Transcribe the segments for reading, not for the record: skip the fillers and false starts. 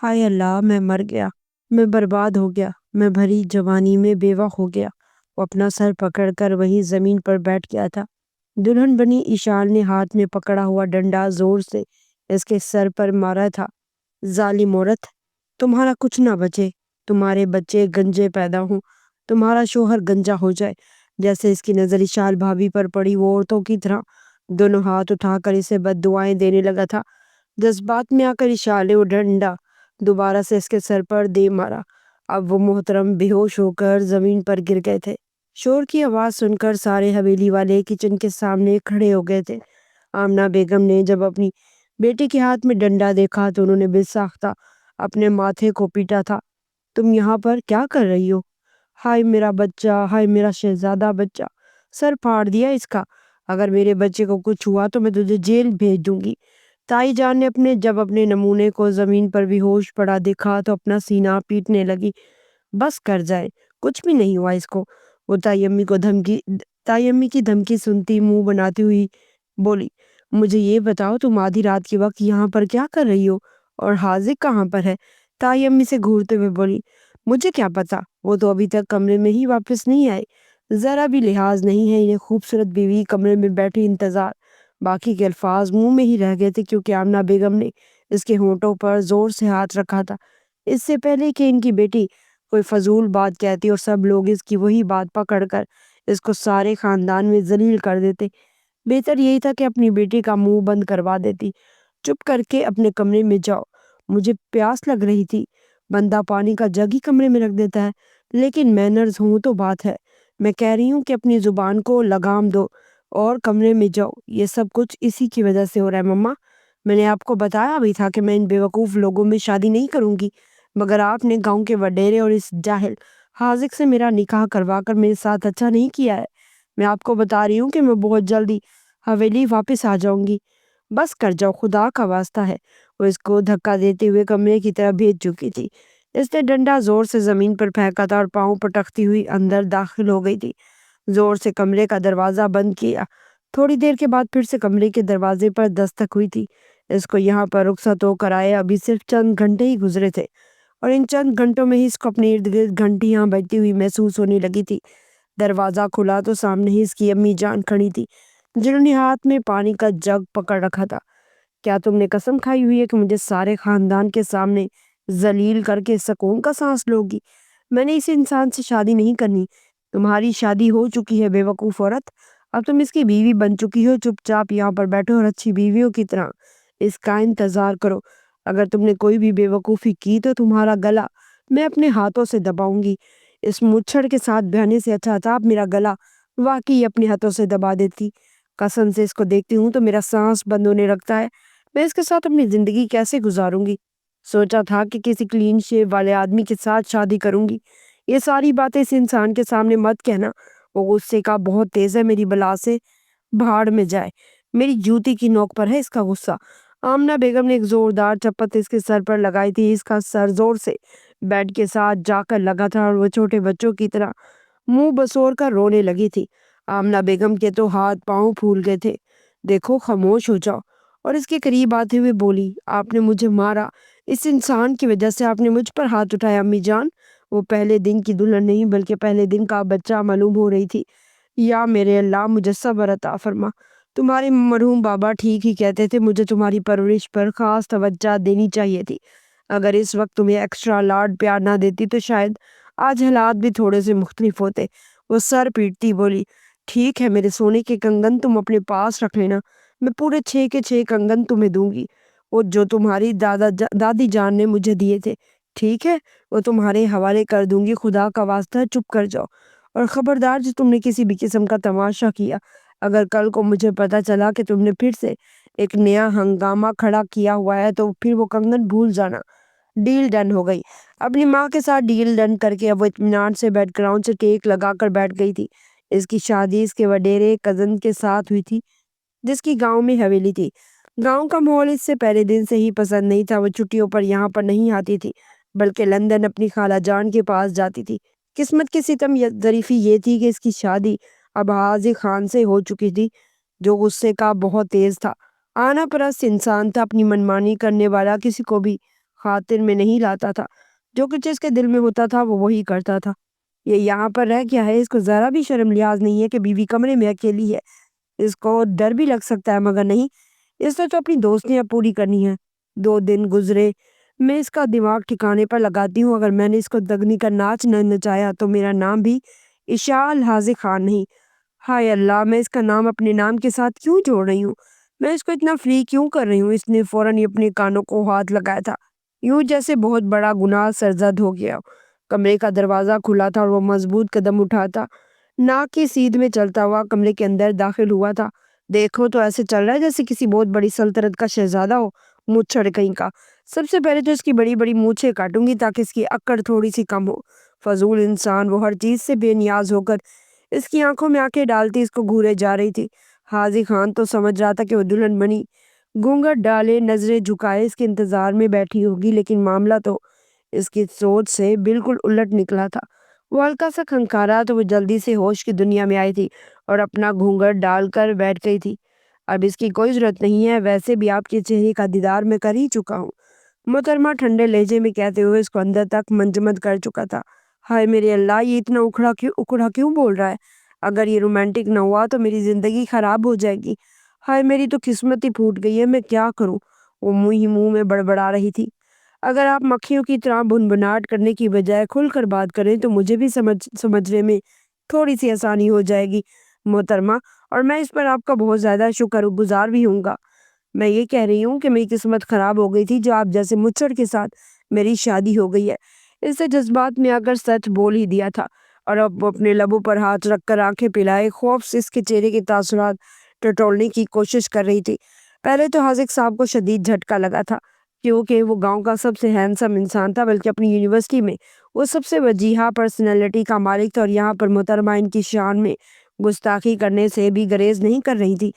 ہائے اللہ، میں مر گیا، میں برباد ہو گیا، میں بھری جوانی میں بیوہ ہو گیا۔ وہ اپنا سر پکڑ کر وہیں زمین پر بیٹھ گیا تھا۔ دلہن بنی ایشال نے ہاتھ میں پکڑا ہوا ڈنڈا زور سے اس کے سر پر مارا تھا۔ ظالم عورت، تمہارا کچھ نہ بچے، تمہارے بچے گنجے پیدا ہوں، تمہارا شوہر گنجا ہو جائے۔ جیسے اس کی نظر ایشال بھابھی پر پڑی، وہ عورتوں کی طرح دونوں ہاتھ اٹھا کر اسے بد دعائیں دینے لگا تھا۔ جذبات میں آ کر ایشال نے وہ ڈنڈا دوبارہ سے اس کے سر پر دے مارا۔ اب وہ محترم بے ہوش ہو کر زمین پر گر گئے تھے۔ شور کی آواز سن کر سارے حویلی والے کچن کے سامنے کھڑے ہو گئے تھے۔ آمنہ بیگم نے جب اپنی بیٹی کے ہاتھ میں ڈنڈا دیکھا تو انہوں نے بے ساختہ اپنے ماتھے کو پیٹا تھا۔ تم یہاں پر کیا کر رہی ہو؟ ہائے میرا بچہ، ہائے میرا شہزادہ بچہ، سر پھاڑ دیا اس کا۔ اگر میرے بچے کو کچھ ہوا تو میں تجھے جیل بھیج دوں گی۔ تائی جان نے جب اپنے نمونے کو زمین پر بے ہوش پڑا دیکھا تو اپنا سینہ پیٹنے لگی۔ بس کر جائے، کچھ بھی نہیں ہوا اس کو۔ وہ تائی امی کی دھمکی سنتی منہ بناتی ہوئی بولی، مجھے یہ بتاؤ تم آدھی رات کے وقت یہاں پر کیا کر رہی ہو، اور حاذق کہاں پر ہے؟ تائی امی سے گھورتے ہوئے بولی، مجھے کیا پتا، وہ تو ابھی تک کمرے میں ہی واپس نہیں آئے۔ ذرا بھی لحاظ نہیں ہے انہیں، خوبصورت بیوی کمرے میں بیٹھی انتظار۔ باقی کے الفاظ منہ میں ہی رہ گئے تھے کیونکہ آمنہ بیگم نے اس کے ہونٹوں پر زور سے ہاتھ رکھا تھا، اس سے پہلے کہ ان کی بیٹی کوئی فضول بات کہتی اور سب لوگ اس کی وہی بات پکڑ کر اس کو سارے خاندان میں ذلیل کر دیتے۔ بہتر یہی تھا کہ اپنی بیٹی کا منہ بند کروا دیتی۔ چپ کر کے اپنے کمرے میں جاؤ، مجھے پیاس لگ رہی تھی۔ بندہ پانی کا جگ ہی کمرے میں رکھ دیتا ہے، لیکن مینرز ہوں تو بات ہے۔ میں کہہ رہی ہوں کہ اپنی زبان کو لگام دو اور کمرے میں جاؤ۔ یہ سب کچھ اسی کی وجہ سے ہو رہا ہے مما۔ میں نے آپ کو بتایا بھی تھا کہ میں ان بیوقوف لوگوں میں شادی نہیں کروں گی، مگر آپ نے گاؤں کے وڈیرے اور اس جاہل حاذق سے میرا نکاح کروا کر میرے ساتھ اچھا نہیں کیا ہے۔ میں آپ کو بتا رہی ہوں کہ میں بہت جلدی حویلی واپس آ جاؤں گی۔ بس کر جاؤ، خدا کا واسطہ ہے۔ وہ اس کو دھکا دیتے ہوئے کمرے کی طرف بھیج چکی تھی۔ اس نے ڈنڈا زور سے زمین پر پھینکا تھا اور پاؤں پٹکتی ہوئی اندر داخل ہو گئی تھی۔ زور سے کمرے کا دروازہ بند کیا۔ تھوڑی دیر کے بعد پھر سے کمرے کے دروازے پر دستک ہوئی تھی۔ اس کو یہاں پر رخصت ہو کر آئے ابھی صرف چند گھنٹے ہی گزرے تھے، اور ان چند گھنٹوں میں ہی اس کو اپنے ارد گرد گھنٹیاں بجتی ہوئی محسوس ہونے لگی تھی۔ دروازہ کھلا تو سامنے ہی اس کی امی جان کھڑی تھی، جنہوں نے ہاتھ میں پانی کا جگ پکڑ رکھا تھا۔ کیا تم نے قسم کھائی ہوئی ہے کہ مجھے سارے خاندان کے سامنے ذلیل کر کے سکون کا سانس لوگی؟ میں نے اس انسان سے شادی نہیں کرنی۔ تمہاری شادی ہو چکی ہے بے وقوف عورت، اب تم اس کی بیوی بن چکی ہو۔ چپ چاپ یہاں پر بیٹھو اور اچھی بیویوں کی طرح اس کا انتظار کرو۔ اگر تم نے کوئی بھی بے وقوفی کی تو تمہارا گلا میں اپنے ہاتھوں سے دباؤں گی۔ اس مچھڑ کے ساتھ بہانے سے اچھا تھا آپ میرا گلا واقعی اپنے ہاتھوں سے دبا دیتی۔ قسم سے اس کو دیکھتی ہوں تو میرا سانس بند ہونے لگتا ہے۔ میں اس کے ساتھ اپنی زندگی کیسے گزاروں گی؟ سوچا تھا کہ کسی کلین شیو والے آدمی کے ساتھ شادی کروں گی۔ یہ ساری باتیں اس انسان کے سامنے مت کہنا، وہ غصے کا بہت تیز ہے۔ میری بلا سے بھاڑ میں جائے، میری جوتی کی نوک پر ہے اس کا غصہ۔ آمنہ بیگم نے ایک زوردار چپت اس کے سر پر لگائی تھی۔ اس کا سر زور سے بیڈ کے ساتھ جا کر لگا تھا اور وہ چھوٹے بچوں کی طرح منہ بسور کر رونے لگی تھی۔ آمنہ بیگم کے تو ہاتھ پاؤں پھول گئے تھے۔ دیکھو، خاموش ہو جاؤ، اور اس کے قریب آتے ہوئے بولی، آپ نے مجھے مارا، اس انسان کی وجہ سے آپ نے مجھ پر ہاتھ اٹھایا امی جان۔ وہ پہلے دن کی دلہن نہیں بلکہ پہلے دن کا بچہ معلوم ہو رہی تھی۔ یا میرے اللہ، مجھے صبر عطا فرما۔ تمہارے مرحوم بابا ٹھیک ہی کہتے تھے، مجھے تمہاری پرورش پر خاص توجہ دینی چاہیے تھی۔ اگر اس وقت تمہیں ایکسٹرا لاڈ پیار نہ دیتی تو شاید آج حالات بھی تھوڑے سے مختلف ہوتے۔ وہ سر پیٹتی بولی، ٹھیک ہے، میرے سونے کے کنگن تم اپنے پاس رکھ لینا، میں پورے 6 کے 6 کنگن تمہیں دوں گی، وہ جو تمہاری دادی جان نے مجھے دیے تھے۔ ٹھیک ہے، وہ تمہارے حوالے کر دوں گی۔ خدا کا واسطہ چپ کر جاؤ، اور خبردار جو تم نے کسی بھی قسم کا تماشا کیا، اگر کل کو مجھے پتا چلا کہ تم نے پھر سے ایک نیا ہنگامہ کھڑا کیا ہوا ہے تو پھر وہ کنگن بھول جانا۔ ڈیل ڈن ہو گئی۔ اپنی ماں کے ساتھ ڈیل ڈن کر کے اب وہ اطمینان سے بیک گراؤنڈ سے ٹیک لگا کر بیٹھ گئی تھی۔ اس کی شادی اس کے وڈیرے کزن کے ساتھ ہوئی تھی، جس کی گاؤں میں حویلی تھی۔ گاؤں کا ماحول اس سے پہلے دن سے ہی پسند نہیں تھا۔ وہ چھٹیوں پر یہاں پر نہیں آتی تھی بلکہ لندن اپنی خالہ جان کے پاس جاتی تھی۔ قسمت کی ستم ظریفی یہ تھی کہ اس کی شادی اب حاذق خان سے ہو چکی تھی، جو غصے کا بہت تیز تھا، آنا پرست انسان تھا، اپنی منمانی کرنے والا، کسی کو بھی خاطر میں نہیں لاتا تھا۔ جو کچھ اس کے دل میں ہوتا تھا وہ وہی کرتا تھا۔ یہ یہاں پر رہ کیا ہے، اس کو ذرا بھی شرم لحاظ نہیں ہے کہ بیوی کمرے میں اکیلی ہے۔ اس کو ڈر بھی لگ سکتا ہے مگر نہیں، اس نے تو اپنی دوستیاں پوری کرنی ہے۔ 2 دن گزرے، میں اس کا دماغ ٹھکانے پر لگاتی ہوں، اگر میں نے اس کو دگنی کا ناچ نہ نچایا تو میرا نام بھی اشال حاضر خان نہیں۔ ہائے اللہ، میں اس کا نام اپنے نام کے ساتھ کیوں جوڑ رہی ہوں؟ میں اس کو اتنا فری کیوں کر رہی ہوں؟ اس نے فوراً ہی اپنے کانوں کو ہاتھ لگایا تھا، یوں جیسے بہت بڑا گناہ سرزد ہو گیا۔ کمرے کا دروازہ کھلا تھا اور وہ مضبوط قدم اٹھاتا ناک کی سیدھ میں چلتا ہوا کمرے کے اندر داخل ہوا تھا۔ دیکھو تو ایسے چل رہا ہے جیسے کسی بہت بڑی سلطنت کا شہزادہ ہو، مچھڑ کہیں کا۔ سب سے پہلے تو اس کی بڑی بڑی مونچھیں کاٹوں گی تاکہ اس کی اکڑ تھوڑی سی کم ہو۔ فضول انسان، وہ ہر چیز سے بے نیاز ہو کر اس کی آنکھوں میں آنکھیں ڈالتی اس کو گھورے جا رہی تھی۔ حاضر خان تو سمجھ رہا تھا کہ وہ دلہن بنی گھونگھٹ ڈالے نظریں جھکائے اس کے انتظار میں بیٹھی ہوگی، لیکن معاملہ تو اس کی سوچ سے بالکل الٹ نکلا تھا۔ وہ ہلکا سا کھنکھارا تو وہ جلدی سے ہوش کی دنیا میں آئی تھی اور اپنا گھونگھٹ ڈال کر بیٹھ گئی تھی۔ اب اس کی کوئی ضرورت نہیں ہے، ویسے بھی آپ کے چہرے کا دیدار میں کر ہی چکا ہوں، محترمہ ٹھنڈے لہجے میں کہتے ہوئے اس کو اندر تک منجمد کر چکا تھا۔ ہائے میرے اللہ، یہ اتنا اکڑا کیوں بول رہا ہے؟ اگر یہ رومانٹک نہ ہوا تو میری زندگی خراب ہو جائے گی۔ ہائے میری تو قسمت ہی پھوٹ گئی ہے، میں کیا کروں؟ وہ منہ ہی منہ میں بڑبڑا رہی تھی۔ اگر آپ مکھیوں کی طرح بنبناٹ کرنے کی بجائے کھل کر بات کریں تو مجھے بھی سمجھنے میں تھوڑی سی آسانی ہو جائے گی محترمہ، اور میں اس پر آپ کا بہت زیادہ شکر گزار بھی ہوں گا۔ میں یہ کہہ رہی ہوں کہ میری قسمت خراب ہو گئی تھی جو آپ جیسے مچھڑ کے ساتھ میری شادی ہو گئی ہے۔ اس سے جذبات میں آ کر سچ بول ہی دیا تھا، اور اب وہ اپنے لبوں پر ہاتھ رکھ کر آنکھیں پلائے خوف سے اس کے چہرے کے تاثرات ٹٹولنے کی کوشش کر رہی تھی۔ پہلے تو حاذق صاحب کو شدید جھٹکا لگا تھا، کیونکہ وہ گاؤں کا سب سے ہینڈسم انسان تھا، بلکہ اپنی یونیورسٹی میں وہ سب سے وجیحہ پرسنالٹی کا مالک تھا، اور یہاں پر محترمہ ان کی شان میں گستاخی کرنے سے بھی گریز نہیں کر رہی تھی۔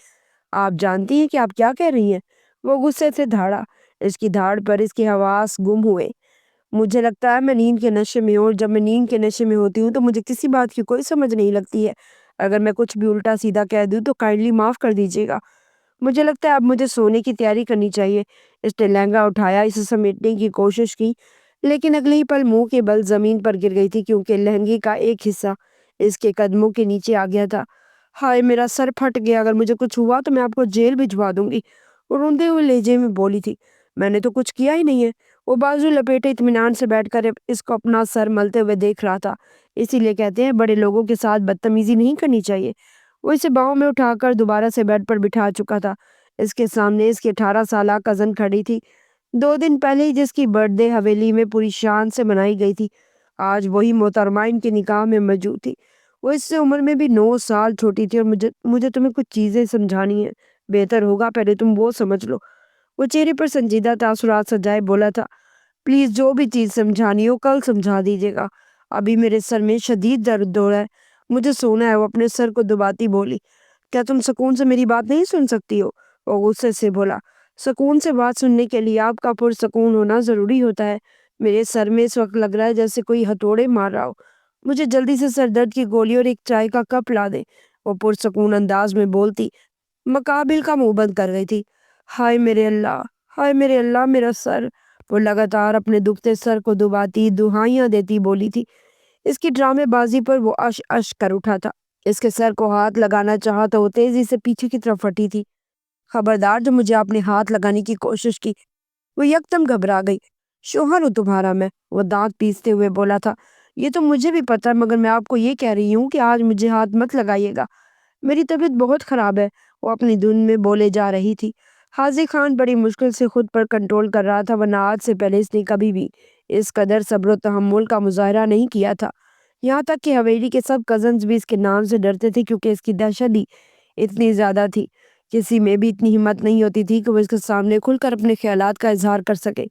آپ جانتی ہیں کہ آپ کیا کہہ رہی ہیں؟ وہ غصے سے دھاڑا، اس کی دھاڑ پر اس کے حواس گم ہوئے۔ مجھے لگتا ہے میں نیند کے نشے میں ہوں، اور جب میں نیند کے نشے میں ہوتی ہوں تو مجھے کسی بات کی کوئی سمجھ نہیں لگتی ہے۔ اگر میں کچھ بھی الٹا سیدھا کہہ دوں تو کائنڈلی معاف کر دیجیے گا۔ مجھے لگتا ہے اب مجھے سونے کی تیاری کرنی چاہیے۔ اس نے لہنگا اٹھایا، اسے سمیٹنے کی کوشش کی، لیکن اگلے ہی پل منہ کے بل زمین پر گر گئی تھی، کیونکہ لہنگے کا ایک حصہ اس کے قدموں کے نیچے آ گیا تھا۔ ہائے میرا سر پھٹ گیا، اگر مجھے کچھ ہوا تو میں آپ کو جیل بھجوا دوں گی، وہ روندے ہوئے لہجے میں بولی تھی۔ میں نے تو کچھ کیا ہی نہیں ہے۔ وہ بازو لپیٹے اطمینان سے بیٹھ کر اس کو اپنا سر ملتے ہوئے دیکھ رہا تھا۔ اسی لیے کہتے ہیں بڑے لوگوں کے ساتھ بدتمیزی نہیں کرنی چاہیے۔ وہ اسے باہوں میں اٹھا کر دوبارہ سے بیڈ پر بٹھا چکا تھا۔ اس کے سامنے اس کی 18 سالہ کزن کھڑی تھی، 2 دن پہلے ہی جس کی برتھ ڈے حویلی میں پوری شان سے منائی گئی تھی۔ آج وہی محترمہ ان کے نکاح میں موجود تھی۔ وہ اس سے عمر میں بھی 9 سال چھوٹی تھی، اور مجھے تمہیں کچھ چیزیں سمجھانی ہیں، بہتر ہوگا پہلے تم وہ سمجھ لو۔ وہ چہرے پر سنجیدہ تاثرات سجائے بولا تھا، پلیز جو بھی چیز سمجھانی ہو کل سمجھا دیجیے گا، ابھی میرے سر میں شدید درد ہو رہا ہے، مجھے سونا ہے۔ وہ اپنے سر کو دباتی بولی، کیا تم سکون سے میری بات نہیں سن سکتی ہو؟ وہ غصے سے بولا، سکون سے بات سننے کے لیے آپ کا پرسکون ہونا ضروری ہوتا ہے۔ میرے سر میں اس وقت لگ رہا ہے جیسے کوئی ہتھوڑے مار رہا ہو، مجھے جلدی سے سر درد کی گولی اور ایک چائے کا کپ لا دے، وہ پرسکون انداز میں بولتی مقابل کا منہ بند کر گئی تھی۔ ہائے میرے اللہ، ہائے میرے اللہ، میرا سر، وہ لگاتار اپنے دکھتے سر کو دباتی دہائیاں دیتی بولی تھی۔ اس کی ڈرامے بازی پر وہ اش اش کر اٹھا تھا۔ اس کے سر کو ہاتھ لگانا چاہا تو وہ تیزی سے پیچھے کی طرف ہٹی تھی۔ خبردار جو مجھے آپ نے ہاتھ لگانے کی کوشش کی۔ وہ یکدم گھبرا گئی۔ شوہر ہوں تمہارا میں، وہ دانت پیستے ہوئے بولا تھا۔ یہ تو مجھے بھی پتہ ہے، مگر میں آپ کو یہ کہہ رہی ہوں کہ آج مجھے ہاتھ مت لگائیے گا، میری طبیعت بہت خراب ہے، وہ اپنی دھن میں بولے جا رہی تھی۔ حاضر خان بڑی مشکل سے خود پر کنٹرول کر رہا تھا، ورنہ آج سے پہلے اس نے کبھی بھی اس قدر صبر و تحمل کا مظاہرہ نہیں کیا تھا۔ یہاں تک کہ حویلی کے سب کزنز بھی اس کے نام سے ڈرتے تھے، کیونکہ اس کی دہشت ہی اتنی زیادہ تھی۔ کسی میں بھی اتنی ہمت نہیں ہوتی تھی کہ وہ اس کے سامنے کھل کر اپنے خیالات کا اظہار کر سکے۔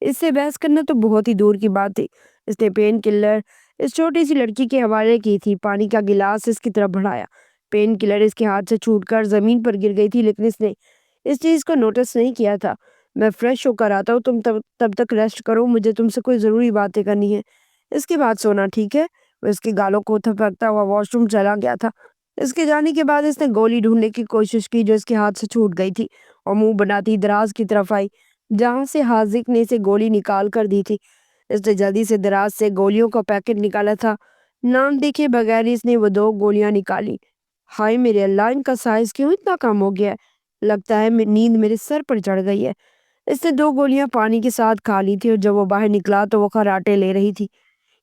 اس سے بحث کرنا تو بہت ہی دور کی بات تھی۔ اس نے پین کلر اس چھوٹی سی لڑکی کے حوالے کی تھی، پانی کا گلاس اس کی طرف بڑھایا۔ پین کلر اس کے ہاتھ سے چھوٹ کر زمین پر گر گئی تھی، لیکن اس نے اس چیز کو نوٹس نہیں کیا تھا۔ میں فریش ہو کر آتا ہوں، تم تب تک ریسٹ کرو، مجھے تم سے کوئی ضروری باتیں کرنی ہے، اس کے بعد سونا، ٹھیک ہے؟ وہ اس کے گالوں کو تھپکتا ہوا واش روم چلا گیا تھا۔ اس کے جانے کے بعد اس نے گولی ڈھونڈنے کی کوشش کی جو اس کے ہاتھ سے چھوٹ گئی تھی، اور منہ بناتی دراز کی طرف آئی۔ جہاں سے حاذق نے اسے گولی نکال کر دی تھی۔ اس نے جلدی سے دراز سے گولیوں کا پیکٹ نکالا تھا۔ نام دیکھے بغیر ہی اس نے وہ 2 گولیاں نکالی۔ ہائے میرے اللہ، ان کا سائز کیوں اتنا کم ہو گیا ہے؟ لگتا ہے نیند میرے سر پر چڑھ گئی ہے۔ اس نے 2 گولیاں پانی کے ساتھ کھا لی تھی اور جب وہ باہر نکلا تو وہ خراٹے لے رہی تھی۔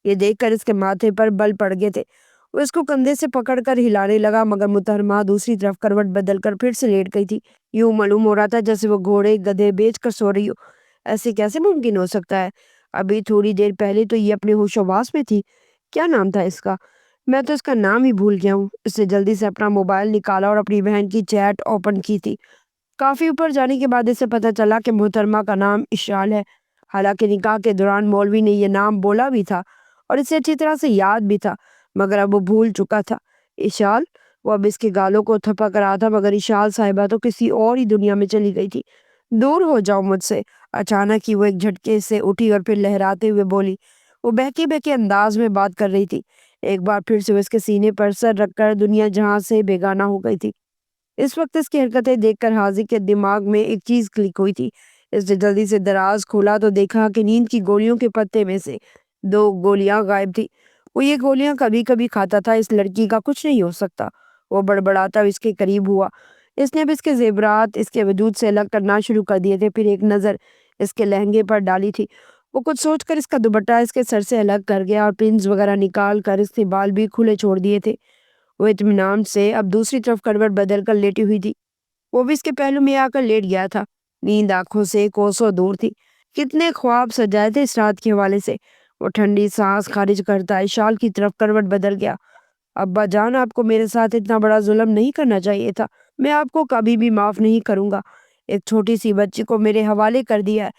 یہ دیکھ کر اس کے ماتھے پر بل پڑ گئے تھے۔ وہ اس کو کندھے سے پکڑ کر ہلانے لگا مگر محترمہ دوسری طرف کروٹ بدل کر پھر سے لیٹ گئی تھی۔ یوں معلوم ہو رہا تھا جیسے وہ گھوڑے گدھے بیچ کر سو رہی ہو۔ ایسے کیسے ممکن ہو سکتا ہے؟ ابھی تھوڑی دیر پہلے تو یہ اپنے ہوش و حواس میں تھی۔ کیا نام تھا اس کا؟ میں تو اس کا نام ہی بھول گیا ہوں۔ اس نے جلدی سے اپنا موبائل نکالا اور اپنی بہن کی چیٹ اوپن کی تھی۔ کافی اوپر جانے کے بعد اسے پتہ چلا کہ محترمہ کا نام اشال ہے۔ حالانکہ نکاح کے دوران مولوی نے یہ نام بولا بھی تھا اور اسے اچھی طرح سے یاد بھی تھا، مگر اب وہ بھول چکا تھا۔ اشال؟ وہ اب اس کے گالوں کو تھپک رہا تھا مگر اشال صاحبہ تو کسی اور ہی دنیا میں چلی گئی تھی۔ دور ہو جاؤ مجھ سے۔ اچانک ہی وہ ایک جھٹکے سے اٹھی اور پھر لہراتے ہوئے بولی۔ وہ بہکے بہکے انداز میں بات کر رہی تھی۔ ایک بار پھر سے وہ اس کے سینے پر سر رکھ کر دنیا جہاں سے بیگانہ ہو گئی تھی۔ اس وقت اس کی حرکتیں دیکھ کر حاذق کے دماغ میں ایک چیز کلک ہوئی تھی۔ اس نے جلدی سے دراز کھولا تو دیکھا کہ نیند کی گولیوں کے پتے میں سے 2 گولیاں غائب تھی۔ وہ یہ گولیاں کبھی کبھی کھاتا تھا، اس لڑکی کا کچھ نہیں ہو سکتا۔ وہ بڑبڑاتا اس کے قریب ہوا۔ اس نے اب اس کے زیورات اس کے وجود سے الگ کرنا شروع کر دیے تھے، پھر ایک نظر اس کے لہنگے پر ڈالی تھی۔ وہ کچھ سوچ کر اس کا دوپٹہ اس کے سر سے الگ کر گیا اور پنز وغیرہ نکال کر اس کے بال بھی کھلے چھوڑ دیے تھے۔ وہ اطمینان سے اب دوسری طرف کروٹ بدل کر لیٹی ہوئی تھی۔ وہ بھی اس کے پہلو میں آ کر لیٹ گیا تھا۔ نیند آنکھوں سے کوسوں دور تھی۔ کتنے خواب سجائے تھے اس رات کے حوالے سے۔ وہ ٹھنڈی سانس خارج کرتا اشال کی طرف کروٹ بدل گیا۔ ابا جان، آپ کو میرے ساتھ اتنا بڑا ظلم نہیں کرنا چاہیے تھا۔ میں آپ کو کبھی بھی معاف نہیں کروں گا۔ ایک چھوٹی سی بچی کو میرے حوالے کر دیا ہے،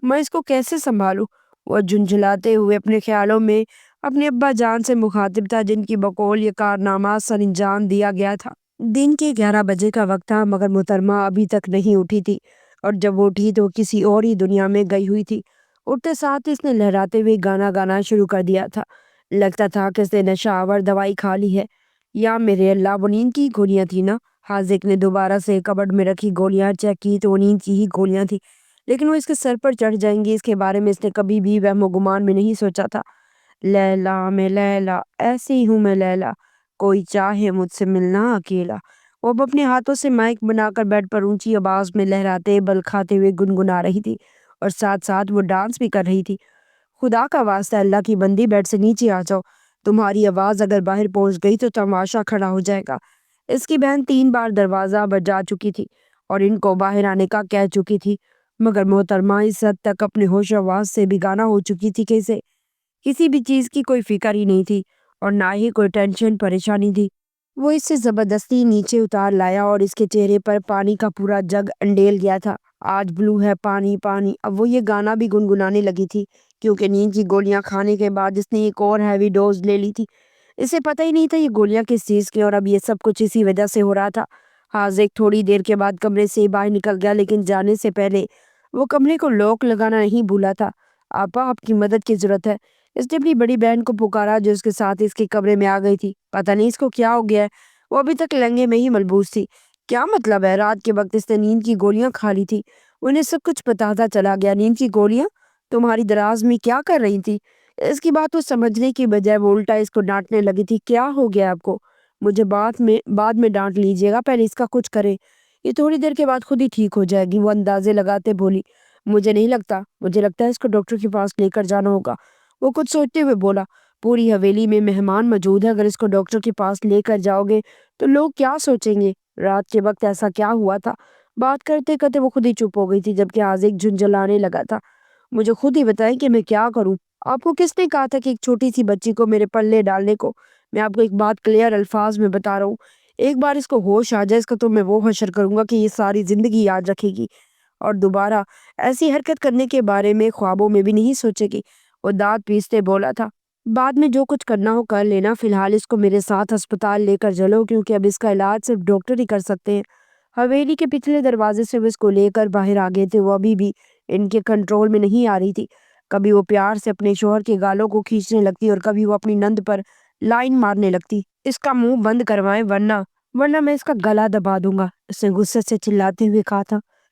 میں اس کو کیسے سنبھالوں؟ وہ جھنجھلاتے ہوئے اپنے خیالوں میں اپنے ابا جان سے مخاطب تھا جن کی بقول یہ کارنامہ سر انجام دیا گیا تھا۔ دن کے 11 بجے کا وقت تھا مگر محترمہ ابھی تک نہیں اٹھی تھی اور جب وہ اٹھی تو کسی اور ہی دنیا میں گئی ہوئی تھی۔ اٹھتے ساتھ اس نے لہراتے ہوئے گانا گانا شروع کر دیا تھا۔ لگتا تھا کہ اس نے نشہ آور دوائی کھا لی ہے۔ یا میرے اللہ، وہ نیند کی گولیاں تھی نا؟ حاذق نے دوبارہ سے کبڈ میں رکھی گولیاں چیک کی تو وہ نیند کی ہی گولیاں تھی، لیکن وہ اس کے سر پر چڑھ جائیں گی اس کے بارے میں اس نے کبھی بھی وہم و گمان میں نہیں سوچا تھا۔ لیلا میں لیلا، ایسی ہی ہوں میں لیلا، کوئی چاہے مجھ سے ملنا اکیلا۔ وہ اب اپنے ہاتھوں سے مائک بنا کر بیڈ پر اونچی آواز میں لہراتے بل کھاتے ہوئے گنگنا رہی تھی اور ساتھ ساتھ وہ ڈانس بھی کر رہی تھی۔ خدا کا واسطہ اللہ کی بندی، بیڈ سے نیچے آ جاؤ، تمہاری آواز اگر باہر پہنچ گئی تو تماشا کھڑا ہو جائے گا۔ اس کی بہن 3 بار دروازہ بجا چکی تھی اور ان کو باہر آنے کا کہہ چکی تھی، مگر محترمہ اس حد تک اپنے ہوش و حواس سے بیگانہ ہو چکی تھی کہ اسے کسی بھی چیز کی کوئی فکر ہی نہیں تھی اور نہ ہی کوئی ٹینشن پریشانی تھی۔ وہ اس سے زبردستی نیچے اتار لایا اور اس کے چہرے پر پانی کا پورا جگ انڈیل گیا تھا۔ آج بلو ہے پانی پانی۔ اب وہ یہ گانا بھی گنگنانے لگی تھی کیونکہ نیند کی گولیاں کھانے کے بعد اس نے ایک اور ہیوی ڈوز لے لی تھی۔ اسے پتہ ہی نہیں تھا یہ گولیاں کس چیز کی اور اب یہ سب کچھ اسی وجہ سے ہو رہا تھا۔ حاذق تھوڑی دیر کے بعد کمرے سے باہر نکل گیا لیکن جانے سے پہلے وہ کمرے کو لوک لگانا نہیں بھولا تھا۔ آپا، آپ کی مدد کی ضرورت ہے۔ اس نے اپنی بڑی بہن کو پکارا جو اس کے ساتھ اس کے کمرے میں آ گئی تھی۔ پتہ نہیں اس کو کیا ہو گیا ہے، وہ ابھی تک لہنگے میں ہی ملبوس تھی۔ کیا مطلب ہے؟ رات کے وقت اس نے نیند کی گولیاں کھا لی تھی۔ انہیں سب کچھ بتاتا چلا گیا۔ نیند کی گولیاں تمہاری دراز میں کیا کر رہی تھی؟ اس کی بات کو سمجھنے کی بجائے وہ الٹا اس کو ڈانٹنے لگی تھی۔ کیا ہو گیا آپ کو؟ مجھے بعد میں ڈانٹ لیجیے گا، پہلے اس کا کچھ کرے، یہ تھوڑی دیر کے بعد خود ہی ٹھیک ہو جائے گی۔ وہ اندازے لگاتے بولی۔ مجھے نہیں لگتا، مجھے لگتا ہے اس کو ڈاکٹر کے پاس لے کر جانا ہوگا۔ وہ کچھ سوچتے ہوئے بولا۔ پوری حویلی میں مہمان موجود ہے، اگر اس کو ڈاکٹر کے پاس لے کر جاؤ گے تو لوگ کیا سوچیں گے؟ رات کے وقت ایسا کیا ہوا تھا؟ بات کرتے کرتے وہ خود ہی چپ ہو گئی تھی جبکہ حاذق جھنجھلانے لگا تھا۔ مجھے خود ہی بتائیں کہ میں کیا کروں؟ آپ کو کس نے کہا تھا کہ ایک چھوٹی سی بچی کو میرے پلے ڈالنے کو؟ میں آپ کو ایک بات کلیئر الفاظ میں بتا رہا ہوں، ایک بار اس کو ہوش آ جائے اس کا تو میں وہ حشر کروں گا کہ یہ ساری زندگی یاد رکھے گی اور دوبارہ ایسی حرکت کرنے کے بارے میں خوابوں میں بھی نہیں سوچے گی۔ وہ دانت پیستے بولا تھا۔ بعد میں جو کچھ کرنا ہو کر لینا، فی الحال اس کو میرے ساتھ ہسپتال لے کر چلو کیونکہ اب اس کا علاج صرف ڈاکٹر ہی کر سکتے ہیں۔ حویلی کے پچھلے دروازے سے وہ اس کو لے کر باہر آ گئے تھے۔ وہ ابھی بھی ان کے کنٹرول میں نہیں آ رہی تھی۔ کبھی وہ پیار سے اپنے شوہر کے گالوں کو کھینچنے لگتی اور کبھی وہ اپنی نند پر لائن مارنے لگتی۔ اس کا منہ بند کروائیں ورنہ میں اس کا گلا دبا دوں گا، اس نے غصے سے چلاتے ہوئے کہا تھا۔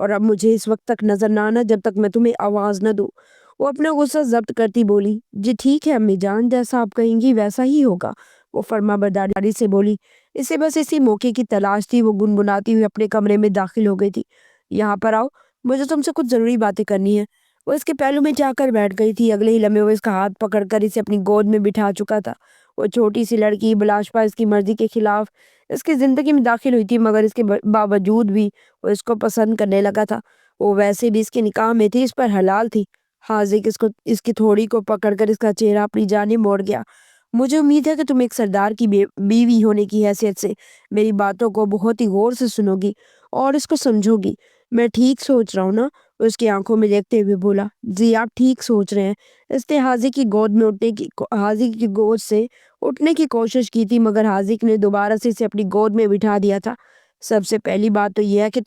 اور اب مجھے اس وقت تک نظر نہ آنا جب تک میں تمہیں آواز نہ دوں۔ وہ اپنا غصہ ضبط کرتی بولی، جی ٹھیک ہے امی جان، جیسا آپ کہیں گی ویسا ہی ہوگا۔ وہ فرما برداری سے بولی۔ اسے بس اسی موقع کی تلاش تھی۔ وہ گنگناتی ہوئی اپنے کمرے میں داخل ہو گئی تھی۔ یہاں پر آؤ، مجھے تم سے کچھ ضروری باتیں کرنی ہیں۔ وہ اس کے پہلو میں جا کر بیٹھ گئی تھی۔ اگلے ہی لمحے وہ اس کا ہاتھ پکڑ کر اسے اپنی گود میں بٹھا چکا تھا۔ وہ چھوٹی سی لڑکی بلاشبہ اس کی مرضی کے خلاف اس کی زندگی میں داخل ہوئی تھی، مگر اس کے باوجود بھی وہ اس کو پسند کرنے لگا تھا۔ وہ ویسے بھی اس کے نکاح میں تھی، اس پر حلال تھی۔ حاذق اس کی تھوڑی کو پکڑ کر اس کا چہرہ اپنی جانب موڑ گیا۔ مجھے امید ہے کہ تم ایک سردار کی بیوی ہونے کی حیثیت سے میری باتوں کو بہت ہی غور سے سنو گی اور اس کو سمجھو گی۔ میں ٹھیک سوچ رہا ہوں نا؟ وہ اس کی آنکھوں میں دیکھتے ہوئے بولا۔ جی آپ ٹھیک سوچ رہے ہیں۔ اس نے حاذق کی گود سے اٹھنے کی کوشش کی تھی، مگر حاذق نے دوبارہ سے اسے اپنی گود میں بٹھا دیا تھا۔ سب سے پہلی بات تو یہ ہے کہ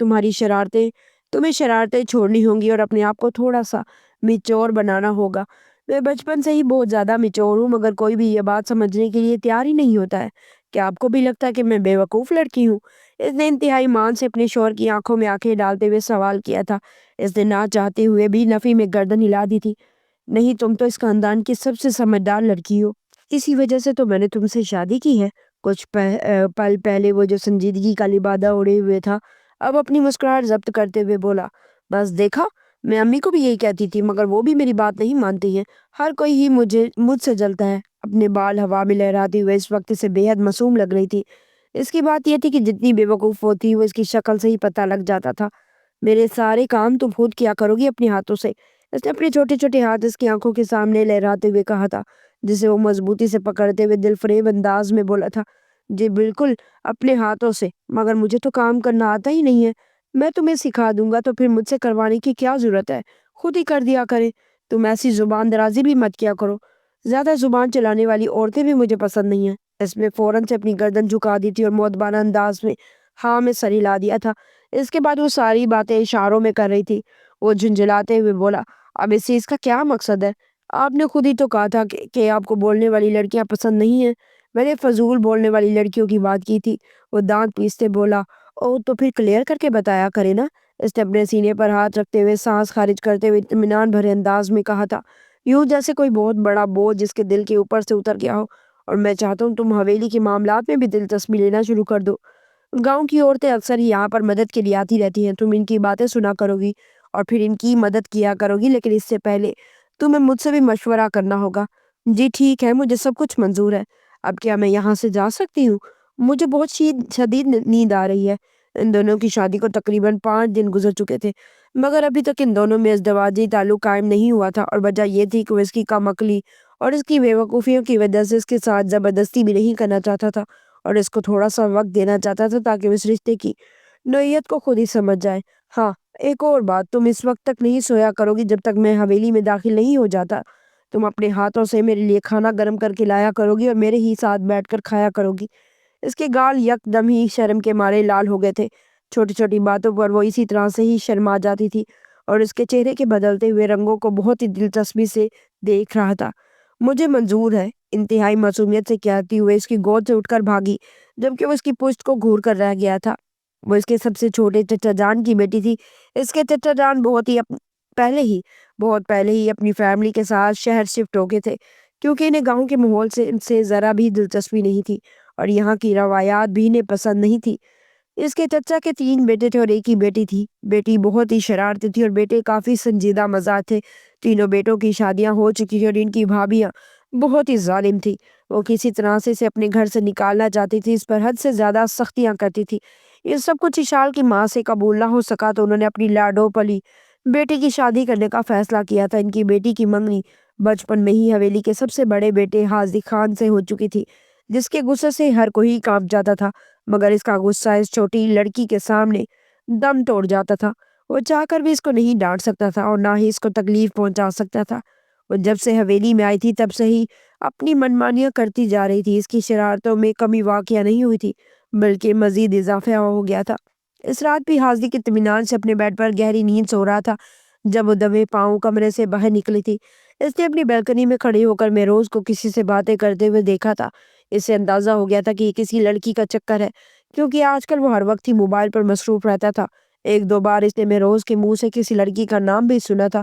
تمہیں شرارتیں چھوڑنی ہوں گی اور اپنے آپ کو تھوڑا سا میچور بنانا ہوگا۔ میں بچپن سے ہی بہت زیادہ میچور ہوں، مگر کوئی بھی یہ بات سمجھنے کے لیے تیار ہی نہیں ہوتا ہے۔ کیا آپ کو بھی لگتا ہے کہ میں بیوقوف لڑکی ہوں؟ اس نے انتہائی مان سے اپنے شوہر کی آنکھوں میں آنکھیں ڈالتے ہوئے سوال کیا تھا۔ اس نے نہ چاہتے ہوئے بھی نفی میں گردن ہلا دی تھی۔ نہیں، تم تو اس خاندان کی سب سے سمجھدار لڑکی ہو، اسی وجہ سے تو میں نے تم سے شادی کی ہے۔ کچھ پل پہلے وہ جو سنجیدگی کا لبادہ اڑے ہوئے تھا، اب اپنی مسکراہٹ ضبط کرتے ہوئے بولا، بس دیکھا، میں امی کو بھی یہی کہتی تھی، مگر وہ بھی میری بات نہیں مانتی ہیں۔ ہر کوئی ہی مجھ سے جلتا ہے۔ اپنے بال ہوا میں لہراتے ہوئے اس وقت سے بے حد معصوم لگ رہی تھی۔ اس کی بات یہ تھی کہ جتنی بے وقوف ہوتی وہ اس کی شکل سے ہی پتہ لگ جاتا تھا۔ میرے سارے کام تم خود کیا کرو گی اپنے ہاتھوں سے؟ اس نے اپنے چھوٹے چھوٹے ہاتھ اس کی آنکھوں کے سامنے لہراتے ہوئے کہا تھا، جسے وہ مضبوطی سے پکڑتے ہوئے دل فریب انداز میں بولا تھا، جی بالکل اپنے ہاتھوں سے، مگر مجھے تو کام کرنا آتا ہی نہیں ہے۔ میں تمہیں سکھا دوں گا تو پھر مجھ سے کروانے کی کیا ضرورت ہے؟ خود ہی کر دیا کرے۔ تم ایسی زبان درازی بھی مت کیا کرو۔ زیادہ زبان چلانے والی عورتیں بھی مجھے پسند نہیں ہیں۔ اس میں فوراً سے اپنی گردن جھکا دی تھی اور مؤدبانہ انداز میں ہاں میں سر ہلا دیا تھا۔ اس کے بعد وہ ساری باتیں اشاروں میں کر رہی تھی۔ وہ جھنجھلاتے ہوئے بولا، اب اس چیز کا کیا مقصد ہے؟ آپ نے خود ہی تو کہا تھا کہ آپ کو بولنے والی لڑکیاں پسند نہیں ہیں۔ میں نے فضول بولنے والی لڑکیوں کی بات کی تھی۔ وہ دانت پیستے بولا، او تو پھر کلیئر کر کے بتایا کرے نا۔ اس نے اپنے سینے پر ہاتھ رکھتے ہوئے سانس خارج کرتے ہوئے اطمینان بھرے انداز میں کہا تھا، یوں جیسے کوئی بہت بڑا بوجھ جس کے دل کے اوپر سے اتر گیا ہو، اور میں چاہتا ہوں تم حویلی کے معاملات میں بھی دلچسپی لینا شروع کر دو۔ گاؤں کی عورتیں اکثر ہی یہاں پر مدد کے لیے آتی رہتی ہیں، تم ان کی باتیں سنا کرو گی اور پھر ان کی مدد کیا کرو گی، لیکن اس سے پہلے تمہیں مجھ سے بھی مشورہ کرنا ہوگا۔ جی ٹھیک ہے، مجھے سب کچھ منظور ہے۔ اب کیا میں یہاں سے جا سکتی ہوں؟ مجھے بہت شدید نیند آ رہی ہے۔ ان دونوں کی شادی کو تقریباً 5 دن گزر چکے تھے، مگر ابھی تک ان دونوں میں ازدواجی تعلق قائم نہیں ہوا تھا، اور وجہ یہ تھی کہ وہ اس کی کم عقلی اور اس کی بے وقوفیوں کی وجہ سے اس کے ساتھ زبردستی بھی نہیں کرنا چاہتا تھا، اور اس کو تھوڑا سا وقت دینا چاہتا تھا تاکہ وہ اس رشتے کی نوعیت کو خود ہی سمجھ جائے۔ ہاں، ایک اور بات، تم اس وقت تک نہیں سویا کرو گی جب تک میں حویلی میں داخل نہیں ہو جاتا۔ تم اپنے ہاتھوں سے میرے لیے کھانا گرم کر کے لایا کرو گی اور میرے ہی ساتھ بیٹھ کر کھایا کرو گی۔ اس کے گال یک دم ہی شرم کے مارے لال ہو گئے تھے۔ چھوٹی چھوٹی باتوں پر وہ اسی طرح سے ہی شرما جاتی تھی، اور اس کے چہرے کے بدلتے ہوئے رنگوں کو بہت ہی دلچسپی سے دیکھ رہا تھا۔ مجھے منظور ہے، انتہائی معصومیت سے کہتی ہوئے اس کی گود سے اٹھ کر بھاگی، جبکہ وہ اس کی پشت کو گھور کر رہ گیا تھا۔ وہ اس کے سب سے چھوٹے چچا جان کی بیٹی تھی۔ اس کے چچا جان بہت پہلے ہی اپنی فیملی کے ساتھ شہر شفٹ ہو گئے تھے، کیونکہ انہیں گاؤں کے ماحول سے ذرا بھی دلچسپی نہیں تھی، اور یہاں کی روایات بھی انہیں پسند نہیں تھی۔ اس کے چچا کے 3 بیٹے تھے اور ایک ہی بیٹی تھی۔ بیٹی بہت ہی شرارتی تھی اور بیٹے کافی سنجیدہ مزاج تھے۔ تینوں بیٹوں کی شادیاں ہو چکی تھی اور ان کی بھابیاں بہت ہی ظالم تھی۔ وہ کسی طرح سے اسے اپنے گھر سے نکالنا چاہتی تھی، اس پر حد سے زیادہ سختیاں کرتی تھی۔ یہ سب کچھ اشال کی ماں سے قبول نہ ہو سکا تو انہوں نے اپنی لاڈو پلی بیٹی کی شادی کرنے کا فیصلہ کیا تھا۔ ان کی بیٹی کی منگنی بچپن میں ہی حویلی کے سب سے بڑے بیٹے حاذق خان سے ہو چکی تھی، جس کے غصے سے ہر کوئی کانپ جاتا تھا، مگر اس کا غصہ اس چھوٹی لڑکی کے سامنے دم توڑ جاتا تھا۔ وہ چاہ کر بھی اس کو نہیں ڈانٹ سکتا تھا اور نہ ہی اس کو تکلیف پہنچا سکتا تھا۔ وہ جب سے حویلی میں آئی تھی تب سے ہی اپنی منمانیاں کرتی جا رہی تھی۔ اس کی شرارتوں میں کمی واقعہ نہیں ہوئی تھی، بلکہ مزید اضافہ ہو گیا تھا۔ اس رات بھی حاذق اطمینان سے اپنے بیڈ پر گہری نیند سو رہا تھا جب وہ دبے پاؤں کمرے سے باہر نکلی تھی۔ اس نے اپنی بالکنی میں کھڑی ہو کر مہروز کو کسی سے باتیں کرتے ہوئے دیکھا تھا۔ اس سے اندازہ ہو گیا تھا کہ یہ کسی لڑکی کا چکر ہے، کیونکہ آج کل وہ ہر وقت ہی موبائل پر مصروف رہتا تھا۔ ایک دو بار اس نے مہروز کے منہ سے کسی لڑکی کا نام بھی سنا تھا۔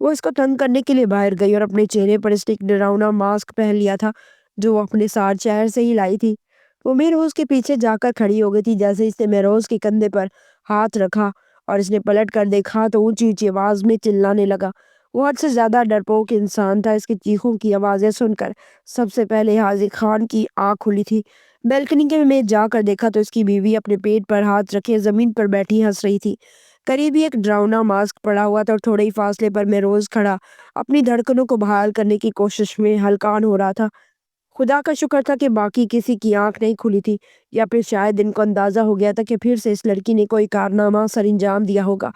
وہ اس کو تنگ کرنے کے لیے باہر گئی اور اپنے چہرے پر اس نے ایک ڈراؤنا ماسک پہن لیا تھا جو وہ اپنے ساتھ شہر سے ہی لائی تھی۔ وہ مہروز کے پیچھے جا کر کھڑی ہو گئی تھی۔ جیسے اس نے مہروز کے کندھے پر ہاتھ رکھا اور اس نے پلٹ کر دیکھا تو اونچی اونچی آواز میں چلانے لگا۔ وہ حد سے زیادہ ڈرپوک انسان تھا۔ اس کی چیخوں کی آوازیں سن کر سب سے پہلے حاذق خان کی آنکھ کھلی تھی۔ بیلکنی کے میں جا کر دیکھا تو اس کی بیوی اپنے پیٹ پر ہاتھ رکھے زمین پر بیٹھی ہنس رہی تھی۔ قریب ہی ایک ڈراؤنا ماسک پڑا ہوا تھا اور تھوڑے ہی فاصلے پر مہروز کھڑا اپنی دھڑکنوں کو بحال کرنے کی کوشش میں ہلکان ہو رہا تھا۔ خدا کا شکر تھا کہ باقی کسی کی آنکھ نہیں کھلی تھی، یا پھر شاید ان کو اندازہ ہو گیا تھا کہ پھر سے اس لڑکی نے کوئی کارنامہ سر انجام دیا ہوگا،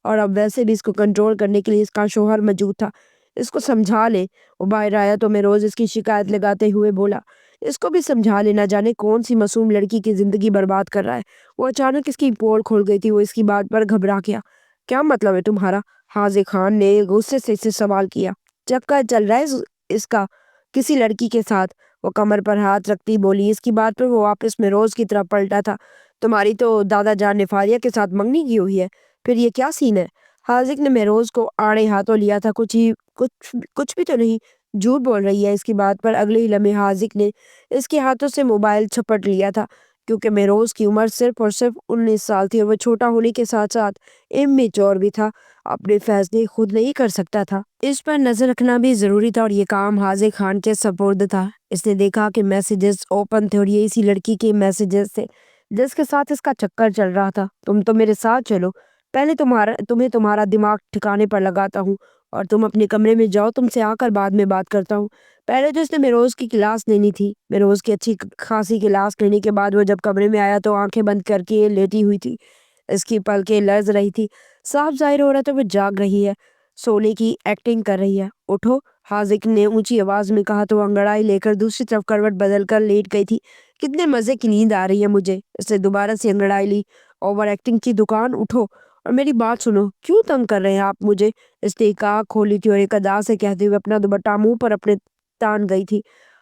اور اب ویسے بھی اس کو کنٹرول کرنے کے لیے اس کا شوہر موجود تھا۔ اس کو سمجھا لے۔ وہ باہر آیا تو مہروز اس کی شکایت لگاتے ہوئے بولا، اس کو بھی سمجھا لے، نہ جانے کون سی معصوم لڑکی کی زندگی برباد کر رہا ہے۔ وہ اچانک اس کی پول کھول گئی تھی۔ وہ اس کی بات پر گھبرا گیا۔ کیا مطلب ہے تمہارا؟ حاذق خان نے غصے سے اسے سوال کیا۔ چکر چل رہا ہے اس کا کسی لڑکی کے ساتھ، وہ کمر پر ہاتھ رکھتی بولی۔ اس کی بات پر وہ واپس مہروز کی طرف پلٹا تھا۔ تمہاری تو دادا جان نے فاریہ کے ساتھ منگنی کی ہوئی ہے، پھر یہ کیا سین ہے؟ حاذق نے مہروز کو آڑے ہاتھوں لیا تھا۔ کچھ بھی تو نہیں، جھوٹ بول رہی ہے۔ اس کی بات پر اگلے ہی لمحے حاذق نے اس کے ہاتھوں سے موبائل چھپٹ لیا تھا، کیونکہ مہروز کی عمر صرف اور صرف 19 سال تھی، اور وہ چھوٹا ہونے کے ساتھ ساتھ امیچور بھی تھا، اپنے فیصلے خود نہیں کر سکتا تھا۔ اس پر نظر رکھنا بھی ضروری تھا، اور یہ کام حاذق خان کے سپرد تھا۔ اس نے دیکھا کہ میسیجز اوپن تھے، اور یہ اسی لڑکی کے میسیجز تھے جس کے ساتھ اس کا چکر چل رہا تھا۔ تم تو میرے ساتھ چلو، پہلے تمہیں تمہارا دماغ ٹھکانے پر لگاتا ہوں، اور تم اپنے کمرے میں جاؤ، تم سے آ کر بعد میں بات کرتا ہوں۔ پہلے تو اس نے مہروز کی کلاس لینی تھی۔ مہروز کی اچھی خاصی کلاس لینے کے بعد وہ جب کمرے میں آیا تو آنکھیں بند کر کے لیٹی ہوئی تھی۔ اس کی پلکیں لرز رہی تھی۔ صاف ظاہر ہو رہا تھا وہ جاگ رہی ہے، سونے کی ایکٹنگ کر رہی ہے۔ اٹھو، حاذق نے اونچی آواز میں کہا تو وہ انگڑائی لے کر دوسری طرف کروٹ بدل کر لیٹ گئی تھی۔ کتنے مزے کی نیند آ رہی ہے مجھے۔ اس نے دوبارہ سے انگڑائی لی۔ اوور ایکٹنگ کی دکان، اٹھو اور میری بات سنو۔ کیوں تنگ کر رہے ہیں آپ مجھے؟ اس نے ایک آنکھ کھولی تھی اور ایک ادا سے کہتے ہوئے اپنا دوپٹہ منہ پر اپنے تان گئی تھی۔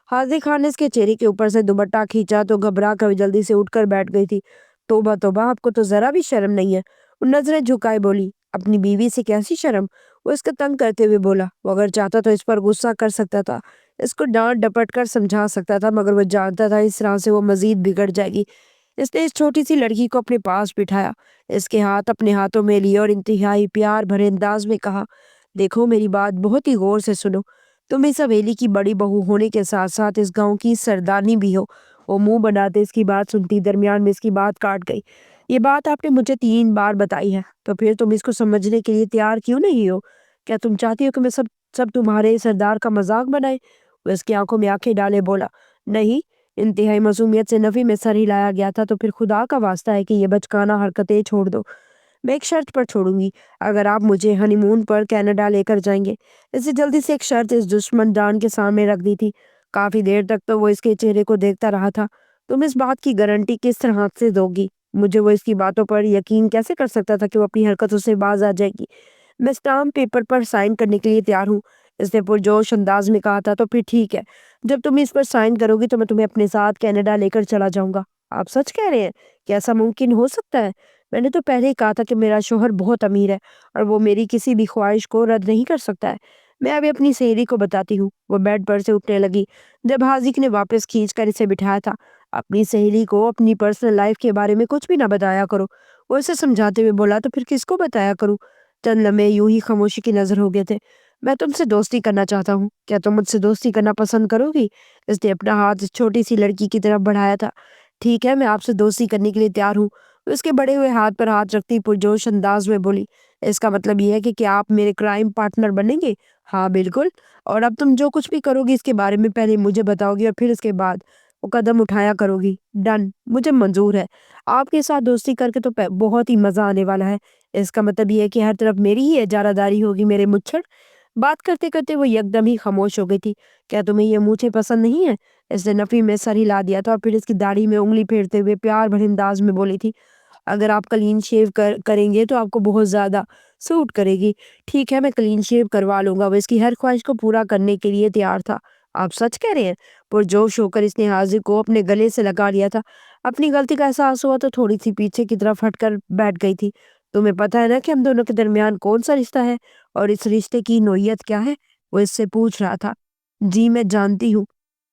حاذق خان نے اس کے چہرے کے اوپر سے دوپٹہ کھینچا تو گھبرا کر جلدی سے اٹھ کر بیٹھ گئی تھی۔ توبہ توبہ، آپ کو تو ذرا بھی شرم نہیں ہے۔ وہ نظریں جھکائے بولی، اپنی بیوی سے کیسی شرم؟ وہ اس کو تنگ کرتے ہوئے بولا۔ وہ اگر چاہتا تو اس پر غصہ کر سکتا تھا، اس کو ڈانٹ ڈپٹ کر سمجھا سکتا تھا، مگر وہ جانتا تھا اس طرح سے وہ مزید بگڑ جائے گی۔ اس نے اس چھوٹی سی لڑکی کو اپنے پاس بٹھایا، اس کے ہاتھ اپنے ہاتھوں میں لیے اور انتہائی پیار بھرے انداز میں کہا، دیکھو میری بات بہت ہی غور سے سنو۔ تم اس حویلی کی بڑی بہو ہونے کے ساتھ ساتھ اس گاؤں کی سردارنی بھی ہو۔ وہ منہ بناتے اس کی بات سنتی، درمیان میں اس کی بات کاٹ گئی۔ یہ بات آپ نے مجھے 3 بار بتائی ہے، تو پھر تم اس کو سمجھنے کے لیے تیار کیوں نہیں ہو؟ کیا تم چاہتی ہو کہ میں سب تمہارے سردار کا مذاق بنائے؟ وہ اس کی آنکھوں میں آنکھیں ڈالے بولا، نہیں۔ انتہائی معصومیت سے نفی میں سر ہلایا گیا تھا، تو پھر خدا کا واسطہ ہے کہ یہ بچکانہ حرکتیں چھوڑ دو۔ میں ایک شرط پر چھوڑوں گی، اگر آپ مجھے ہنی مون پر کینیڈا لے کر جائیں گے۔ اسے جلدی سے ایک شرط اس دشمن جان کے سامنے رکھ دی تھی۔ کافی دیر تک تو وہ اس کے چہرے کو دیکھتا رہا تھا۔ تم اس بات کی گارنٹی کس طرح سے دو گی مجھے؟ وہ اس کی باتوں پر یقین کیسے کر سکتا تھا کہ وہ اپنی حرکتوں سے باز آ جائے گی؟ میں اسٹامپ پیپر پر سائن کرنے کے لیے تیار ہوں، اس نے پرجوش انداز میں کہا تھا۔ تو پھر ٹھیک ہے، جب تم اس پر سائن کرو گی تو میں تمہیں اپنے ساتھ کینیڈا لے کر چلا جاؤں گا۔ آپ سچ کہہ رہے ہیں کہ ایسا ممکن ہو سکتا ہے؟ میں نے تو پہلے ہی کہا تھا کہ میرا شوہر بہت امیر ہے اور وہ میری کسی بھی خواہش کو رد نہیں کر سکتا ہے۔ میں ابھی اپنی سہیلی کو بتاتی ہوں۔ وہ بیڈ پر سے اٹھنے لگی جب حاذق نے واپس کھینچ کر اسے بٹھایا تھا۔ اپنی سہیلی کو اپنی پرسنل لائف کے بارے میں کچھ بھی نہ بتایا کرو، وہ اسے سمجھاتے ہوئے بولا۔ تو پھر کس کو بتایا کروں؟ چند لمحے یوں ہی خاموشی کی نظر ہو گئے تھے۔ میں تم سے دوستی کرنا چاہتا ہوں، کیا تم مجھ سے دوستی کرنا پسند کرو گی؟ اس نے اپنا ہاتھ اس چھوٹی سی لڑکی کی طرف بڑھایا تھا۔ ٹھیک ہے، میں آپ سے دوستی کرنے کے لیے تیار ہوں، اس کے بڑے ہوئے ہاتھ پر ہاتھ رکھتی پرجوش انداز میں بولی۔ اس کا مطلب یہ ہے کہ کیا آپ میرے کرائم پارٹنر بنیں گے؟ ہاں بالکل، اور اب تم جو کچھ بھی کرو گی اس کے بارے میں پہلے مجھے بتاؤ گی اور پھر اس کے بعد وہ قدم اٹھایا کرو گی۔ ڈن، مجھے منظور ہے۔ آپ کے ساتھ دوستی کر کے تو بہت ہی مزہ آنے والا ہے۔ اس کا مطلب یہ ہے کہ ہر طرف میری ہی اجارہ داری ہوگی میرے مچھڑ۔ بات کرتے کرتے وہ یکدم ہی خاموش ہو گئی تھی۔ کیا تمہیں یہ مونچھیں پسند نہیں ہے؟ اس نے نفی میں سر ہلا دیا تھا اور پھر اس کی داڑھی میں انگلی پھیرتے ہوئے پیار بھرے انداز میں بولی تھی، اگر آپ کلین شیو کریں گے تو آپ کو بہت زیادہ سوٹ کرے گی۔ ٹھیک ہے، میں کلین شیو کروا لوں گا۔ وہ اس کی ہر خواہش کو پورا کرنے کے لیے تیار تھا۔ آپ سچ کہہ رہے ہیں؟ پرجوش ہو کر اس نے حاذق کو اپنے گلے سے لگا لیا تھا۔ اپنی غلطی کا احساس ہوا تو تھوڑی سی پیچھے کی طرف ہٹ کر بیٹھ گئی تھی۔ تمہیں پتہ ہے نا کہ ہم دونوں کے درمیان کون سا رشتہ ہے اور اس رشتے کی نوعیت کیا ہے؟ وہ اس سے پوچھ رہا تھا۔ جی میں جانتی ہوں،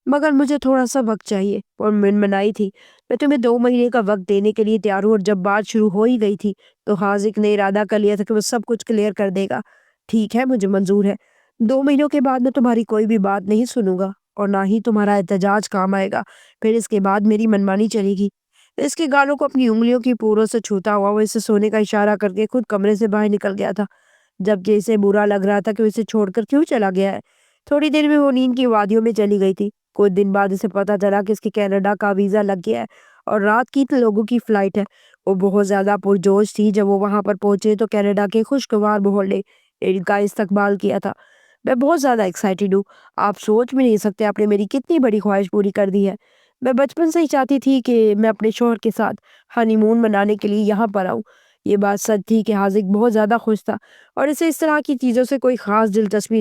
مگر مجھے تھوڑا سا وقت چاہیے۔ اور منمنائی تھی۔ میں تمہیں 2 مہینے کا وقت دینے کے لیے تیار ہوں، اور جب بات شروع ہو ہی گئی تھی تو حاذق نے ارادہ کر لیا تھا کہ وہ سب کچھ کلیئر کر دے گا۔ ٹھیک ہے، مجھے منظور ہے۔ 2 مہینوں کے بعد میں تمہاری کوئی بھی بات نہیں سنوں گا، اور نہ ہی تمہارا احتجاج کام آئے گا۔ پھر اس کے بعد میری منمانی چلے گی۔ اس کے گالوں کو اپنی انگلیوں کی پوروں سے چھوتا ہوا وہ اسے سونے کا اشارہ کر کے خود کمرے سے باہر نکل گیا تھا، جبکہ اسے برا لگ رہا تھا کہ وہ اسے چھوڑ کر کیوں چلا گیا ہے۔ تھوڑی دیر میں وہ نیند کی وادیوں میں چلی گئی تھی۔ کچھ دن بعد اسے پتا چلا کہ اس کے کینیڈا کا ویزا لگ گیا ہے اور رات کی لوگوں کی فلائٹ ہے۔ وہ بہت زیادہ پرجوش تھی۔ جب وہ وہاں پر پہنچے تو کینیڈا کے خوشگوار ماحول نے ان کا استقبال کیا تھا۔ میں بہت زیادہ ایکسائٹیڈ ہوں۔ آپ سوچ بھی نہیں سکتے آپ نے میری کتنی بڑی خواہش پوری کر دی ہے۔ میں بچپن سے ہی چاہتی تھی کہ میں اپنے شوہر کے ساتھ ہنی مون منانے کے لیے یہاں پر آؤں۔ یہ بات سچ تھی کہ حاذق بہت زیادہ خوش تھا اور اسے اس طرح کی چیزوں سے کوئی خاص دلچسپی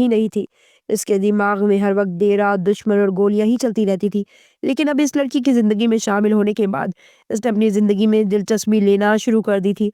نہیں تھی۔ اس کے دماغ میں ہر وقت ڈیرہ، دشمن اور گولیاں ہی چلتی رہتی تھی۔ لیکن اب اس لڑکی کی زندگی میں شامل ہونے کے بعد اس نے اپنی زندگی میں دلچسپی لینا شروع کر دی تھی،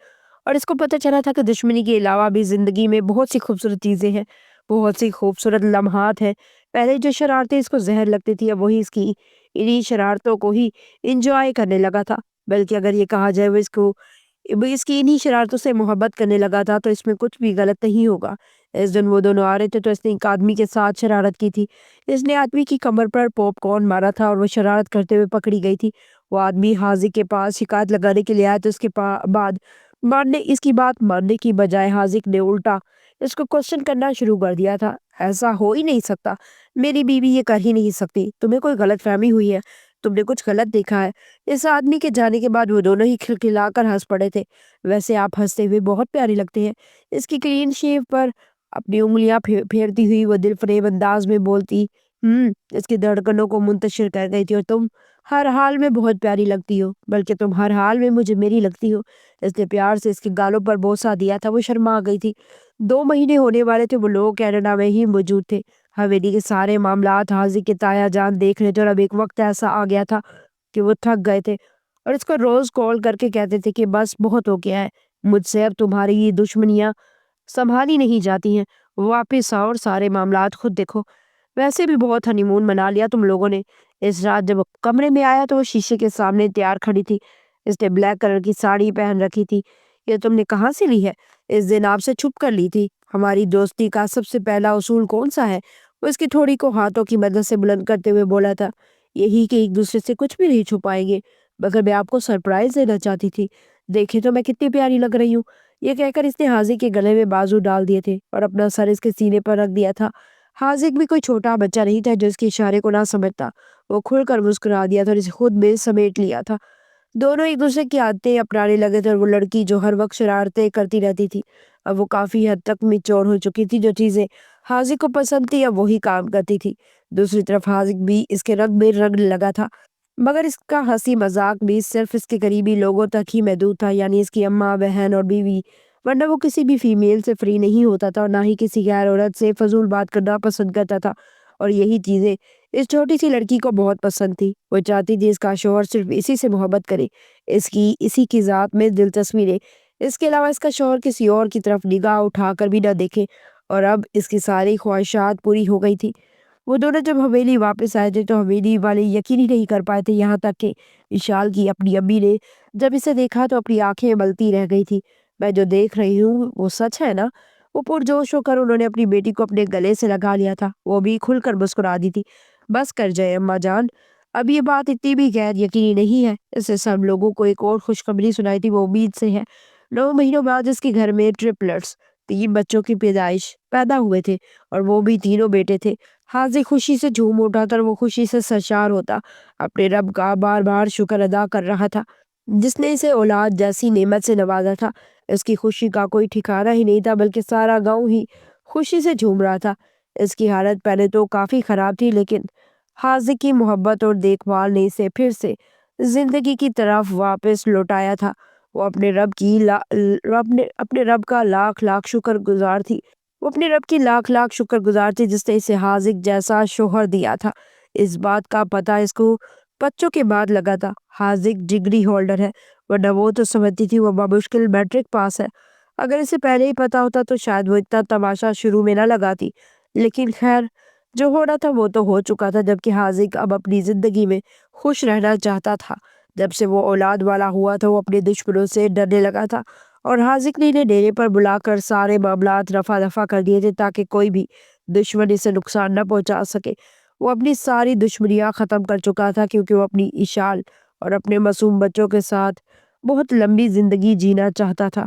اور اس کو پتہ چلا تھا کہ دشمنی کے علاوہ بھی زندگی میں بہت سی خوبصورت چیزیں ہیں، بہت سی خوبصورت لمحات ہیں۔ پہلے جو شرارتیں اس کو زہر لگتی تھی، اب وہی اس کی انہی شرارتوں کو ہی انجوائے کرنے لگا تھا۔ بلکہ اگر یہ کہا جائے وہ اس کی انہی شرارتوں سے محبت کرنے لگا تھا تو اس میں کچھ بھی غلط نہیں ہوگا۔ اس دن وہ دونوں آ رہے تھے تو اس نے ایک آدمی کے ساتھ شرارت کی تھی۔ اس نے آدمی کی کمر پر پاپ کارن مارا تھا اور وہ شرارت کرتے ہوئے پکڑی گئی تھی۔ وہ آدمی حاذق کے پاس شکایت لگانے کے لیے آیا تو اس کی بات ماننے کی بجائے حاذق نے الٹا اس کو کوشچن کرنا شروع کر دیا تھا۔ ایسا ہو ہی نہیں سکتا، میری بیوی یہ کر ہی نہیں سکتی، تمہیں کوئی غلط فہمی ہوئی ہے، تم نے کچھ غلط دیکھا ہے۔ اس آدمی کے جانے کے بعد وہ دونوں ہی کھلکھلا کر ہنس پڑے تھے۔ ویسے آپ ہنستے ہوئے بہت پیاری لگتے ہیں، اس کی کلین شیو پر اپنی انگلیاں پھیرتی ہوئی وہ دل فریب انداز میں بولتی اس کی دھڑکنوں کو منتشر کر گئی تھی۔ اور تم ہر حال میں بہت پیاری لگتی ہو، بلکہ تم ہر حال میں مجھے میری لگتی ہو۔ اس نے پیار سے اس کے گالوں پر بوسہ دیا تھا۔ وہ شرما گئی تھی۔ 2 مہینے ہونے والے تھے، وہ لوگ کینیڈا میں ہی موجود تھے۔ حویلی کے سارے معاملات حاذق کے تایا جان دیکھ رہے تھے، اور اب ایک وقت ایسا آ گیا تھا کہ وہ تھک گئے تھے اور اس کو روز کال کر کے کہتے تھے کہ بس بہت ہو گیا ہے، مجھ سے اب تمہاری یہ دشمنیاں سنبھالی نہیں جاتی ہیں، واپس آؤ اور سارے معاملات خود دیکھو۔ ویسے بھی بہت ہنی مون منا لیا تم لوگوں نے۔ اس رات جب وہ کمرے میں آیا تو وہ شیشے کے سامنے تیار کھڑی تھی۔ اس نے بلیک کلر کی ساڑی پہن رکھی تھی۔ یہ تم نے کہاں سے لی ہے؟ اس دن آپ سے چھپ کر لی تھی۔ ہماری دوستی کا سب سے پہلا اصول کون سا ہے؟ وہ اس کی تھوڑی کو ہاتھوں کی مدد سے بلند کرتے ہوئے بولا تھا۔ یہی کہ ایک دوسرے سے کچھ بھی نہیں چھپائیں گے، مگر میں آپ کو سرپرائز دینا چاہتی تھی۔ دیکھیں تو میں کتنی پیاری لگ رہی ہوں۔ یہ کہہ کر اس نے حاذق کے گلے میں بازو ڈال دیے تھے اور اپنا سر اس کے سینے پر رکھ دیا تھا۔ حاذق بھی کوئی چھوٹا بچہ نہیں تھا جو اس کے اشارے کو نہ سمجھتا۔ وہ کھل کر مسکرا دیا تھا اور اسے خود میں سمیٹ لیا تھا۔ دونوں ایک دوسرے کی عادتیں اپنانے لگے تھے، اور وہ لڑکی جو ہر وقت شرارتیں کرتی رہتی تھی اب وہ کافی حد تک میچور ہو چکی تھی۔ جو چیزیں حاذق کو پسند تھی اب وہی کام کرتی تھی۔ دوسری طرف حاذق بھی اس کے رنگ میں رنگنے لگا تھا، مگر اس کا ہنسی مذاق بھی صرف اس کے قریبی لوگوں تک ہی محدود تھا، یعنی اس کی اماں، بہن اور بیوی، ورنہ وہ کسی بھی فیمیل سے فری نہیں ہوتا تھا اور نہ ہی کسی غیر عورت سے فضول بات کرنا پسند کرتا تھا۔ اور یہی چیزیں اس چھوٹی سی لڑکی کو بہت پسند تھی۔ وہ چاہتی تھی اس کا شوہر صرف اسی سے محبت کرے، اسی کی ذات میں دلچسپی لے، اس کے علاوہ اس کا شوہر کسی اور کی طرف نگاہ اٹھا کر بھی نہ دیکھے۔ اور اب اس کی ساری خواہشات پوری ہو گئی تھی۔ وہ دونوں جب حویلی واپس آئے تھے تو حویلی والے یقین ہی نہیں کر پائے تھے، یہاں تک کہ وشال کی اپنی امی نے جب اسے دیکھا تو اپنی آنکھیں ملتی رہ گئی تھی۔ میں جو دیکھ رہی ہوں وہ سچ ہے نا؟ وہ پرجوش ہو کر انہوں نے اپنی بیٹی کو اپنے گلے سے لگا لیا تھا۔ وہ بھی کھل کر مسکرا دی تھی۔ بس کر جائے اماں جان، اب یہ بات اتنی بھی غیر یقینی نہیں ہے۔ اس سے سب لوگوں کو ایک اور خوشخبری سنائی تھی، وہ امید سے ہے۔ 9 مہینوں بعد اس کے گھر میں ٹرپلٹس، 3 بچوں کی پیدا ہوئے تھے، اور وہ بھی تینوں بیٹے تھے۔ حاذق خوشی سے جھوم اٹھا تھا اور وہ خوشی سے سرشار ہوتا اپنے رب کا بار بار شکر ادا کر رہا تھا جس نے اسے اولاد جیسی نعمت سے نوازا تھا۔ اس کی خوشی کا کوئی ٹھکانہ ہی نہیں تھا، بلکہ سارا گاؤں ہی خوشی سے جھوم رہا تھا۔ اس کی حالت پہلے تو کافی خراب تھی، لیکن حاذق کی محبت اور دیکھ بھال نے اسے پھر سے زندگی کی طرف واپس لوٹایا تھا۔ وہ اپنے رب کا لاکھ لاکھ شکر گزار تھی۔ وہ اپنے رب کی لاکھ لاکھ شکر گزار تھی جس نے اسے حاذق جیسا شوہر دیا تھا۔ اس بات کا پتہ اس کو بچوں کے بعد لگا تھا حاذق ڈگری ہولڈر ہے، ورنہ وہ تو سمجھتی تھی وہ بمشکل میٹرک پاس ہے۔ اگر اسے پہلے ہی پتا ہوتا تو شاید وہ اتنا تماشا شروع میں نہ لگاتی، لیکن خیر جو ہو رہا تھا وہ تو ہو چکا تھا۔ جبکہ حاذق اب اپنی زندگی میں خوش رہنا چاہتا تھا۔ جب سے وہ اولاد والا ہوا تھا وہ اپنے دشمنوں سے ڈرنے لگا تھا، اور حاذق نے انہیں ڈیرے پر بلا کر سارے معاملات رفع دفع کر دیے تھے تاکہ کوئی بھی دشمن اسے نقصان نہ پہنچا سکے۔ وہ اپنی ساری دشمنیاں ختم کر چکا تھا کیونکہ وہ اپنی اشال اور اپنے معصوم بچوں کے ساتھ بہت لمبی زندگی جینا چاہتا تھا۔